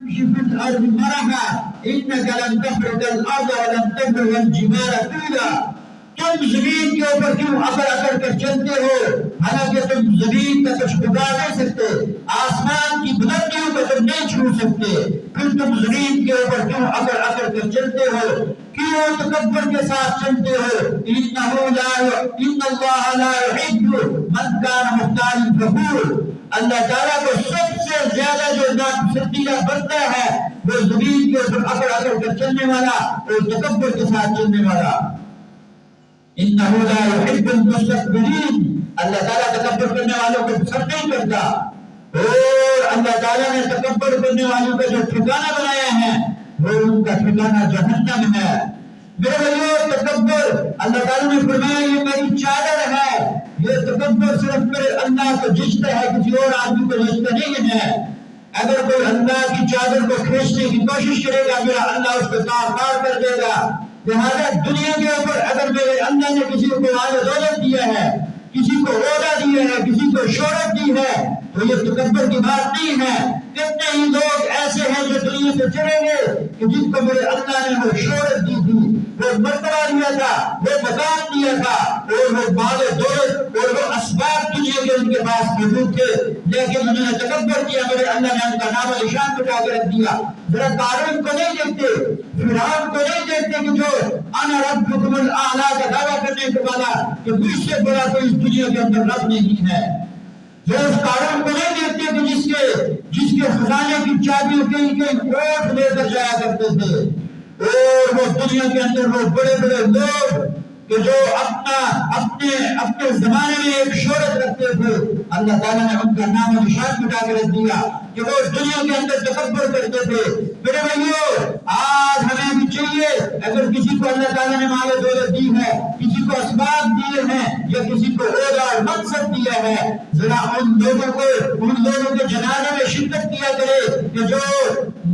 في الأرض مرحا إنك لن تخرج الأرض ولن تبلغ الجبال طولا. تم زمین کے اوپر کیوں اکڑ کر چلتے ہو حالانکہ تم زمین کا کچھ بگا نہیں سکتے, آسمان کی بلندیوں کو تم نہیں چھو سکتے, پھر تم زمین کے اوپر کیوں اکڑ کر چلتے ہو, کیوں تکبر کے ساتھ چلتے ہو. ان اللہ لا يحب من كان مختالا فخورا. اللہ تعالیٰ کو سب سے زیادہ جو ناپسندیدہ بنتا ہے وہ زمین کے اوپر اکڑ کر چلنے والا اور تکبر کے ساتھ چلنے والا. انہو لا يحب المستكبرین. اللہ تعالیٰ تکبر کرنے والوں کو پسند نہیں کرتا, اور اللہ تعالیٰ نے تکبر کرنے والوں کا جو ٹھکانہ بنایا ہے وہ ان کا ٹھکانہ جہنم ہے. میرے بھائیو, تکبر اللہ تعالیٰ نے فرمایا یہ میری چادر ہے. یہ تکبر صرف میرے اللہ کو جچتا ہے, کسی اور آدمی کو جچتا نہیں ہے. اگر کوئی اللہ کی چادر کو کھینچنے کی کوشش کرے گا میرا اللہ اس کو تار کر دے گا. لہذا دنیا کے اوپر اگر میرے اللہ نے کسی کو مال و دولت دیا ہے, کسی کو عہدہ دیا ہے, کسی کو شہرت دی ہے, تو یہ تکبر کی بات نہیں ہے. کتنے ہی لوگ ایسے ہیں جو دنیا سے چلیں گے کہ جن کو میرے اللہ نے وہ شہرت دی تھی, وہ مرتبہ دیا تھا, وہ مقام دیا تھا, اور وہ مال و دولت اور وہ اسباب دنیا کے ان کے پاس موجود تھے, لیکن انہوں نے تکبر کیا, میرے اللہ نے ان کا نام و نشان مٹا کر رکھ دیا. ذرا قارون کو نہیں دیکھتے, فرعون کو نہیں دیکھتے کہ جو انا ربکم الاعلی کا دعویٰ کرنے کے والا کہ مجھ سے بڑا کوئی اس دنیا کے اندر رب نہیں ہے. جو اس قارون کو نہیں دیکھتے کہ جس کے خزانے کی چابیوں کہیں کوٹ لے کر جایا کرتے تھے, اور وہ دنیا کے اندر وہ بڑے بڑے لوگ کہ جو اپنے زمانے میں ایک شہرت رکھتے تھے, اللہ تعالیٰ نے ان کا نام و نشان مٹا کے رکھ دیا کہ وہ دنیا کے اندر تکبر کرتے تھے. میرے بھائیو, آج ہمیں بھی چاہیے اگر کسی کو اللہ تعالیٰ نے مال و دولت دی ہے, کسی کو اسباب دیے ہیں, یا کسی کو عہدہ اور منصب دیا ہے, ذرا ان لوگوں کے جنازے میں شرکت کیا کرے کہ جو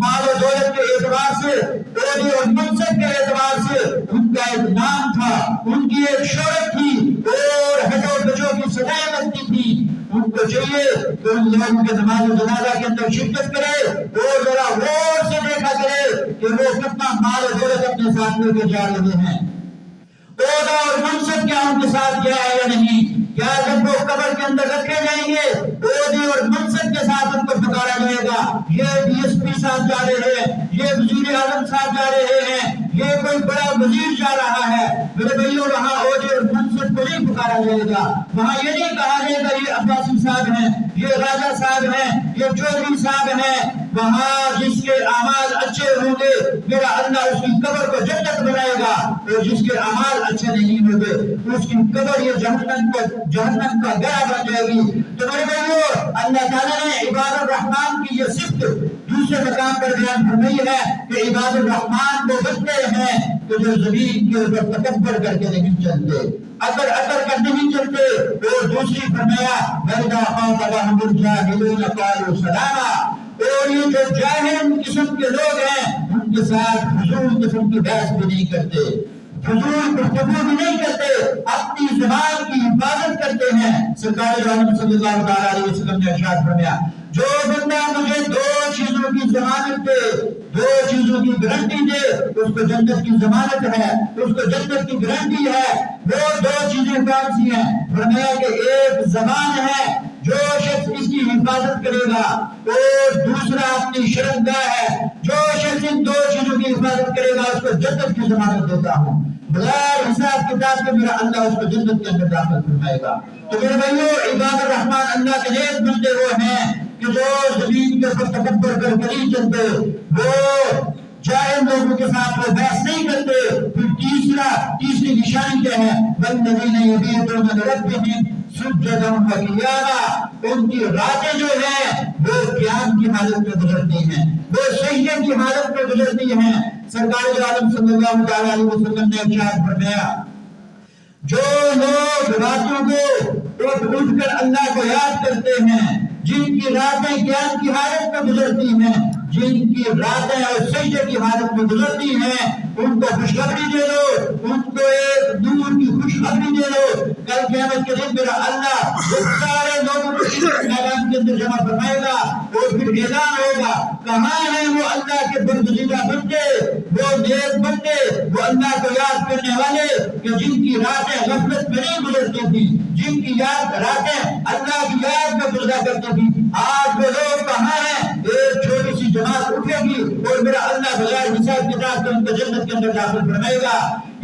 مال و دولت کے اعتبار سے, عہدے اور منصب کے اعتبار سے ان کا ایک نام تھا, ان کی ایک شہرت تھی, اور ہٹو بچوں کی سزائیں بنتی تھی. ان کو چاہیے کہ ان لوگوں کے نماز و جنازہ کے اندر شرکت کرے, اور ذرا غور سے دیکھا کرے کہ وہ کتنا مال و دولت اپنے ساتھ لے کے جا رہے ہیں, عہدہ اور منصب کیا ان کے ساتھ گیا ہے یا نہیں. کیا جب وہ قبر کے اندر رکھے جائیں گے عہدے اور منصب کے ساتھ ان کو پکارا جائے گا, یہ ڈی ایس پی صاحب جا رہے ہیں, یہ وزیر اعظم صاحب جا رہے ہیں, یہ کوئی بڑا وزیر جا رہا ہے. میرے بھائیوں, وہاں عہدے اور منصب کو نہیں پکارا جائے گا, وہاں یہ نہیں کہا جائے گا یہ عباسی صاحب ہیں, یہ راجہ صاحب ہیں, یہ چودھری صاحب ہیں. وہاں جس کے اعمال اچھے ہوں گے میرا اللہ اس کی قبر کو جنت بنائے گا, اور جس کے اعمال اچھے نہیں ہوں گے اس کی قبر یہ جہنم کا گڑھا بن جائے گی. تو میرے بھائیو, اللہ تعالیٰ نے عباد الرحمان کی یہ صفت دوسرے مقام پر بیان فرمائی ہے کہ عباد الرحمان وہ بندے ہیں کہ جو زمین کے اوپر تکبر کر کے نہیں چلتے, اکڑ کر نہیں چلتے. اور دوسری فرمایا وَإِذَا خَاطَبَهُمُ الْجَاهِلُونَ قَالُوا سَلَامًا. اور یہ جو جاہل قسم کے لوگ ہیں ان کے ساتھ فضول قسم کی بحث بھی نہیں کرتے, فضول گفتگو بھی نہیں کرتے, اپنی زبان کی حفاظت کرتے ہیں. سرکار عالم صلی اللہ علیہ وسلم نے ارشاد فرمایا جو بندہ مجھے دو چیزوں کی ضمانت دے, دو چیزوں کی گارنٹی دے, اس کو جنت کی ضمانت ہے, اس کو جنت کی گارنٹی ہے. وہ دو چیزیں کون سی ہیں؟ فرمایا کہ ایک زبان ہے, جو شخص اس کی حفاظت کرے گا, اور دوسرا اپنی شرمگاہ ہے, جو شخص ان دو چیزوں کی حفاظت کرے گا اس کو جنت کی ضمانت دیتا ہوں, بغیر حساب کتاب کے میرا اللہ اس کو جنت کے اندر داخل فرمائے گا. تو میرے بھائیو, عباد الرحمان اللہ کے نیک بندے وہ ہیں کہ جو زمین کے اوپر تکبر کر کے نہیں چلتے, وہ جاہل لوگوں کے ساتھ وہ بحث نہیں کرتے. پھر تیسری نشانی کیا ہے؟ وَالَّذِينَ يَبِيتُونَ لِرَبِّهِمْ سُجَّدًا وَقِيَامًا. ان کی راتیں جو ہیں وہ قیام کی حالت میں گزرتی ہیں, وہ سجدے کی حالت میں گزرتی ہیں. سرکار عالم صلی اللہ علیہ وسلم نے ارشاد فرمایا جو لوگ راتوں کو اٹھ کر اللہ کو یاد کرتے ہیں, جن کی راتیں قیام کی حالت میں گزرتی ہیں, جن کی راتیں اور سجدے کی حالت میں گزرتی ہیں ان کو خوشخبری دے دو، ان کو ایک نور کی خوشخبری دے دو۔ کل قیامت کے دن میرا اللہ سارے لوگوں کو میدان کے اندر جمع فرمائے گا اور پھر اعلان ہوگا کہاں ہیں وہ اللہ کے برگزیدہ بندے، وہ نیک بندے، وہ اللہ کو یاد کرنے والے کہ جن کی راتیں غفلت میں نہیں گزرتی تھی، جن کی راتیں اللہ کی یاد میں گزرا کرتی تھی۔ آج وہ لوگ کہاں ہیں؟ ایک چھوٹی سی جماعت اٹھے گی اور میرا اللہ بغیر حساب کتاب کے ان کو جنت کے اندر داخل فرمائے گا۔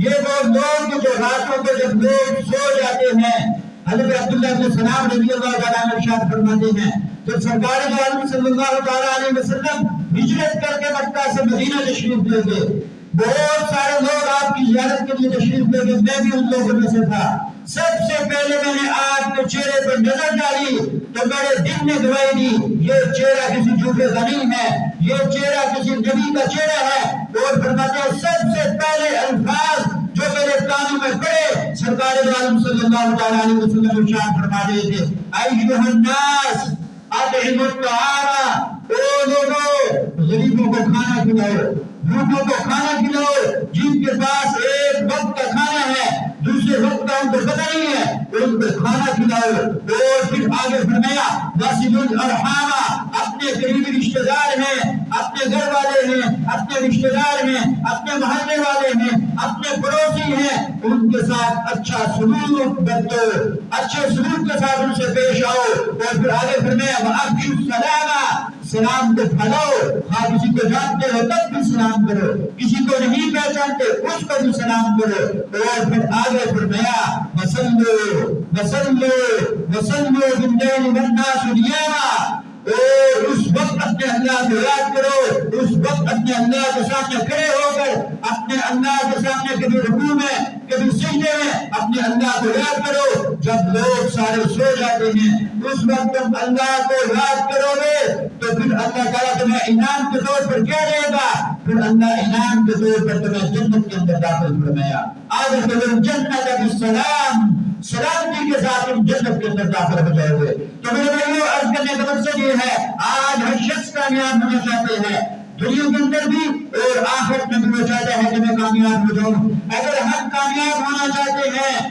یہ وہ لوگ جو راتوں کو جب لوگ سو جاتے ہیں، حضرت عبداللہ بن سلام رضی اللہ تعالیٰ عنہ ارشاد فرماتے ہیں جب سرکار دو عالم صلی اللہ تعالیٰ علیہ وسلم ہجرت کر کے مکہ سے مدینہ تشریف لے گئے، بہت سارے لوگ آپ کی زیارت کے لیے تشریف لے گئے، میں بھی ان لوگوں میں سے تھا۔ سب سے پہلے میں نے آپ کے چہرے پر نظر ڈالی تو میرے دل نے گواہی دی یہ چہرہ کسی جھوٹے کا نہیں ہے، یہ چہرہ کسی نبی کا چہرہ ہے۔ اور فرماتے ہیں سب سے پہلے الفاظ جو میرے کانوں میں پڑے سرکار دو عالم صلی اللہ تعالیٰ علیہ وسلم ارشاد فرما رہے تھے ایھا الناس اطعموا الطعام، او لوگوں غریبوں کو کھانا کھلاؤ، بھوکوں کو کھانا کھلاؤ، جن کے پاس ایک وقت کا کھانا ہے دوسرے وقت کا ان کو پتہ نہیں ہے ان کو کھانا کھلاؤ۔ اور پھر آگے فرمایا وَصِلُوا الْأَرْحَامَ، اپنے قریبی رشتہ دار ہیں، اپنے گھر والے ہیں، اپنے رشتہ دار ہیں، اپنے محلے والے ہیں، اپنے پڑوسی ہیں، ان کے ساتھ اچھا سلوک برتو، اچھے سلوک کے ساتھ ان سے پیش آؤ۔ اور پھر آگے فرمایا وَأَفْشُوا السَّلَامَ، سلام کو پھیلاؤ، ہاں کسی کو جانتے ہو تب بھی سلام کرو، کسی کو نہیں پہچانتے اس کو بھی سلام کرو۔ اور پھر آگے فرمایا وَصَلُّوا بِاللَّيْلِ وَالنَّاسُ نِيَامًا، اور اس وقت اپنے اللہ کو یاد کرو، اس وقت اپنے اللہ کے سامنے کھڑے ہو کر اپنے اللہ کے سامنے کبھی رکوع میں کبھی سجدے میں اپنے اللہ کو یاد کرو۔ جب لوگ سارے سو جاتے ہیں اس وقت تم اللہ کو یاد کرو گے تو پھر اللہ تعالیٰ تمہیں انعام کے طور پر کیا دے گا؟ پھر اللہ انعام کے طور پر تمہیں جنت کے اندر داخل فرمایا۔ ادخلوا الجنة بالسلام، سلامتی کے ساتھ تم جنت کے اندر داخل ہو جاؤ گے۔ تو میرے بھائیو عرض کرنے کا مقصد یہ ہے آج ہر شخص کامیاب ہونا چاہتے ہیں، دنیا کے اندر بھی اور آخرت میں بھی وہ چاہتا ہے کہ میں کامیاب ہو جاؤں۔ اگر ہم کامیاب ہونا چاہتے ہیں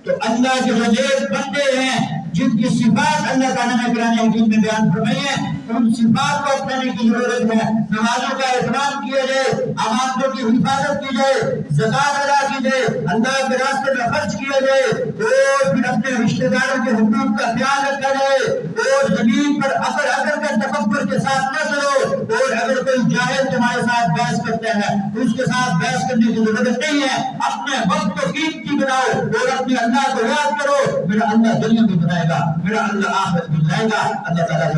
تو اللہ کے جو نیک بندے ہیں جن کی صفات اللہ تعالیٰ نے قرآن حکیم میں بیان فرمائی ہے ان صفات کو اپنانے کی ضرورت ہے۔ نمازوں کا احترام کیا جائے، امانتوں کی حفاظت کی جائے، زکوٰۃ ادا کی جائے، اللہ کے راستے میں خرچ کیا جائے، اور پھر اپنے رشتہ داروں کے حقوق کا خیال رکھا جائے، اور زمین پر اکڑ کر تکبر کے ساتھ نہ چلو۔ اور اگر کوئی جاہل تمہارے ساتھ بحث کرتا ہے اس کے ساتھ بحث کرنے کی ضرورت نہیں ہے، اپنے وقت کو قیمتی بناؤ اور اپنے اللہ کو یاد کرو، میرا اللہ دنیا میں بنائے گا، میرا اللہ آخرت میں بنائے گا۔ اللہ تعالیٰ